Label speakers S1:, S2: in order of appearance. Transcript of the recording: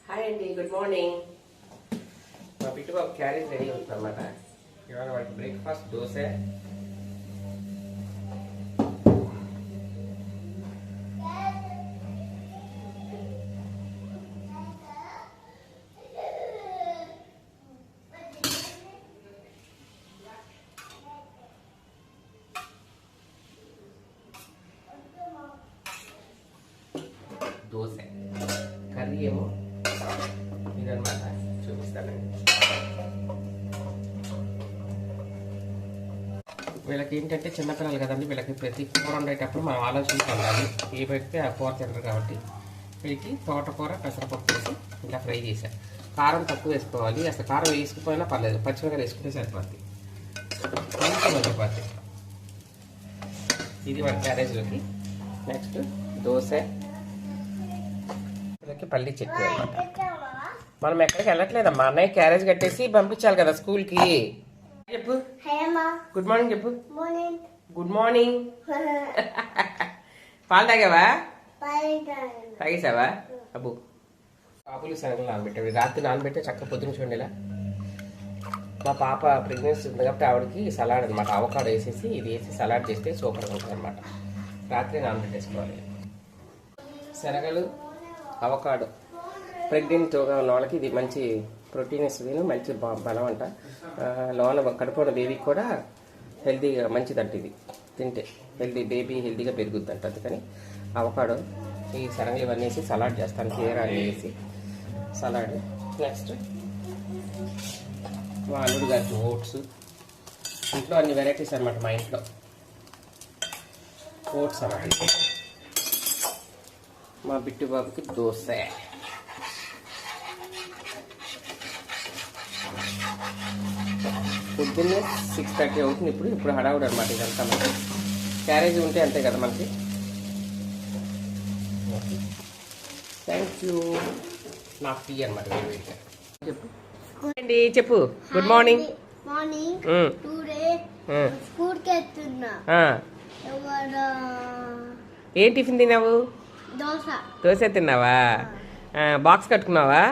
S1: Hi అండి, good morning. మా బిడ్డ బాబు క్యారేజ్ రెడీ అవుతుంది అనమాట. ఇవాళ వాడికి బ్రేక్ఫాస్ట్ దోశ, దోశ కర్రీ ఏమో ఇదనమాట. చూపిస్తానండి. వీళ్ళకి ఏంటంటే చిన్నపిల్లలు కదండి, వీళ్ళకి ప్రతి కూర వండేటప్పుడు మనం ఆలోచించాలి. ఏ పెడితే ఆ కూర తింటారు కాబట్టి వీళ్ళకి తోటకూర పెసరపప్పు వేసి ఇలా ఫ్రై చేశాను. కారం తక్కువ వేసుకోవాలి, అసలు కారం వేసుకుపోయినా పర్లేదు, పచ్చిమిరపకాయలు వేసుకుంటే సరిపోద్ది. సరిపోద్ది. ఇది మన క్యారేజ్లోకి. నెక్స్ట్ దోశ, పల్లి చట్నీ అనమాట. మనం ఎక్కడికి వెళ్ళట్లేదమ్మా, అన్నయ్య క్యారేజ్ కట్టేసి పంపించాలి కదా స్కూల్కి. చెప్పు గుడ్ మార్నింగ్ చెప్పు. Good morning. పాలు తాగావా? తాగేసావా? అబ్బు పాపులు శనగలు నానబెట్టాడు, రాత్రి నానబెట్టే చక్క పొద్దున చూడండిలా. మా పాప ప్రెగ్నెన్సీ ఉంది కాబట్టి ఆవిడకి సలాడ్ అనమాట, అవకాడో వేసేసి ఇది వేసి సలాడ్ చేస్తే సూపర్గా ఉంటుంది అనమాట. రాత్రి నానబెట్టేసుకోవాలి. శనగలు, అవకాడో ప్రెగ్నెంట్గా ఉన్న వాళ్ళకి ఇది మంచి ప్రోటీన్ ఇస్తుంది, మంచి బలం అంట. లోన కడుపున బేబీకి కూడా హెల్తీగా మంచిదంట. ఇది తింటే బేబీ హెల్తీగా పెరుగుద్ది అంట. అందుకని అవకాడో, ఈ శనగలు ఇవన్నీ వేసి సలాడ్ చేస్తాను. కీర అన్నీ వేసి సలాడ్. నెక్స్ట్ మా అల్లుడు గారికి ఓట్స్. ఇంట్లో అన్ని వెరైటీస్ అనమాట మా ఇంట్లో. ఓట్స్ అన్నమాట. మా బిట్టు బాబుకి దోశ. పొద్దున్నే 6:30 అవుతుంది. ఇప్పుడు హడావుడు అనమాట ఇదంతా. మనకి క్యారేజ్ ఉంటే అంతే కదా మనకి. Thank you. నా టీ అనమాట. చెప్పు అండి, చెప్పు. Good morning. ఏం టిఫిన్ తిన్నావు? దోశ తిన్నావా? బాక్స్ కట్టుకున్నావా?